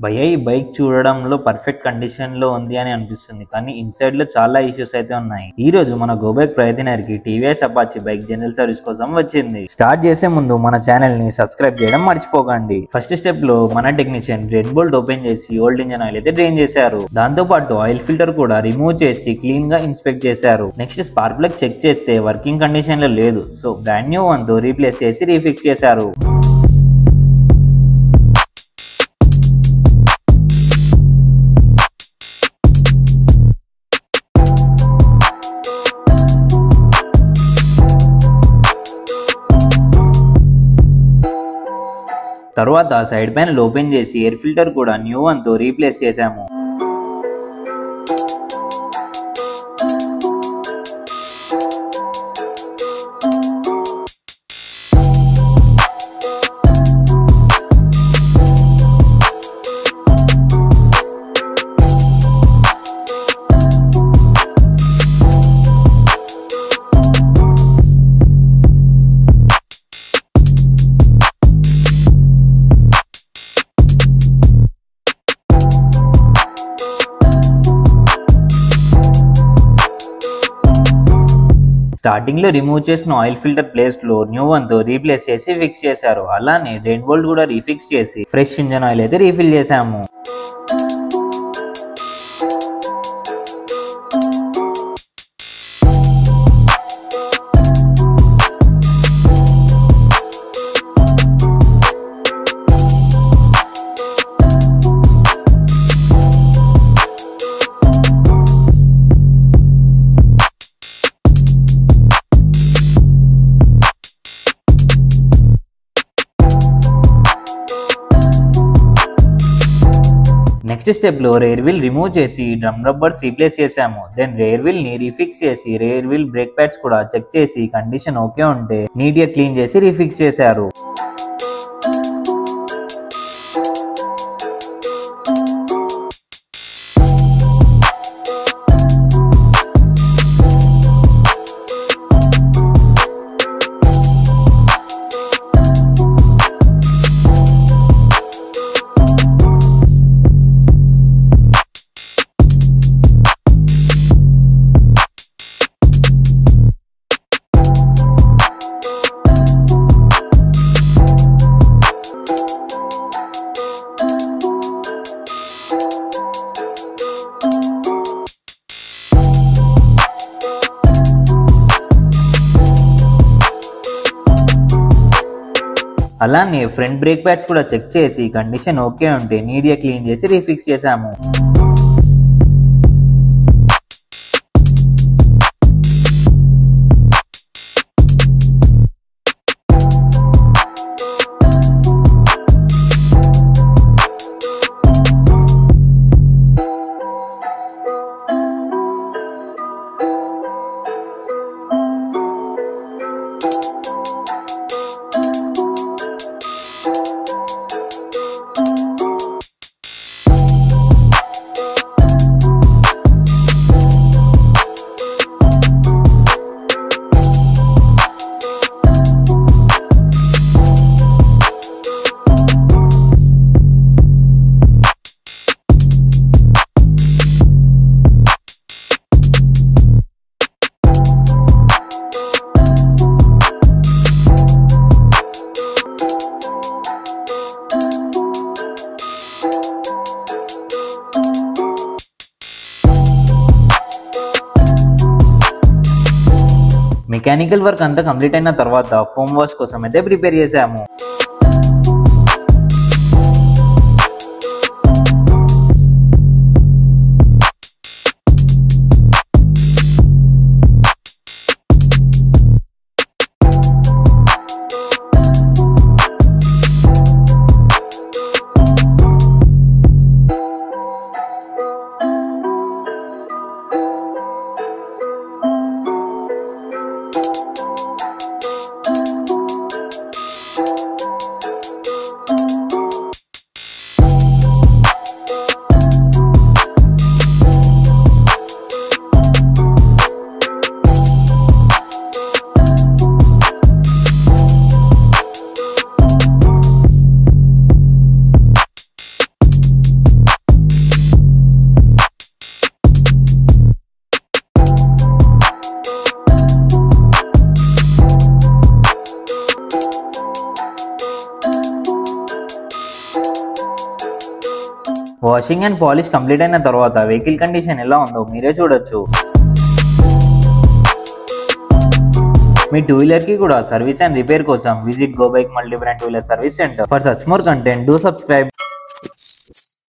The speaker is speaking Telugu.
భయ్యా ఈ బైక్ చూడడంలో పర్ఫెక్ట్ కండిషన్ లో ఉంది అని అనిపిస్తుంది, కానీ ఇన్సైడ్ లో చాలా ఇష్యూస్ అయితే ఉన్నాయి. ఈ రోజు మన గో బైక్ ప్రయత్నానికి TVS Apache bike general service కోసం వచ్చింది. స్టార్ట్ చేసే ముందు మన ఛానల్ ని సబ్స్క్రైబ్ చేయడం మర్చిపోకండి. ఫస్ట్ స్టెప్ లో మన టెక్నీషియన్ రెడ్ బోల్ట్ ఓపెన్ చేసి ఓల్డ్ ఇంజన్ ఆయిల్ అయితే డ్రైన్ చేశారు. దాంతో పాటు ఆయిల్ ఫిల్టర్ కూడా రిమూవ్ చేసి క్లీన్ గా ఇన్స్పెక్ట్ చేశారు. నెక్స్ట్ స్పార్క్ ప్లగ్ చెక్ చేస్తే వర్కింగ్ కండిషన్ లో లేదు, సో బ్రాండ్ న్యూ వన్ తో రీప్లేస్ చేసి రీఫిక్స్ చేశారు. తర్వాత సైడ్ ప్యానెల్ ఓపెన్ చేసి ఎయిర్ ఫిల్టర్ కూడా న్యూ వన్ తో రీప్లేస్ చేశాము. స్టార్టింగ్ లో రిమూవ్ చేసిన ఆయిల్ ఫిల్టర్ ప్లేస్ లో న్యూ వన్ తో రీప్లేస్ చేసి ఫిక్స్ చేశారు. అలానే రెడ్ బోల్ట్ కూడా రీఫిక్స్ చేసి ఫ్రెష్ ఇంజన్ ఆయిల్ అయితే రీఫిల్ చేశాము. నెక్స్ట్ స్టెప్ లో రేర్ వీల్ రిమూవ్ చేసి డ్రమ్ రబ్బర్స్ రీప్లేస్ చేసాము. దెన్ రేర్ వీల్ ని రీఫిక్స్ చేసి రేర్ వీల్ బ్రేక్ ప్యాడ్స్ కూడా చెక్ చేసి కండిషన్ ఓకే ఉంటే నీట్ గా క్లీన్ చేసి రీఫిక్స్ చేశారు. అలానే ఫ్రంట్ బ్రేక్ ప్యాడ్స్ కూడా చెక్ చేసి కండిషన్ ఓకే ఉంటే నీట్ గా క్లీన్ చేసి రీఫిక్స్ చేశాము. మెకానికల్ వర్క్ అంతా కంప్లీట్ అయిన తర్వాత ఫోమ్ వాష్ కోసం అయితే ప్రిపేర్ చేసాము. వాషింగ్ అండ్ పాలిష్ కంప్లీట్ అయిన తర్వాత వెహికల్ కండిషన్ ఎలా ఉందో మీరే చూడొచ్చు. మీ టూ వీలర్ కి కూడా సర్వీస్ అండ్ రిపేర్ కోసం visit go bike multi brand two wheeler service centre. For such more content do subscribe.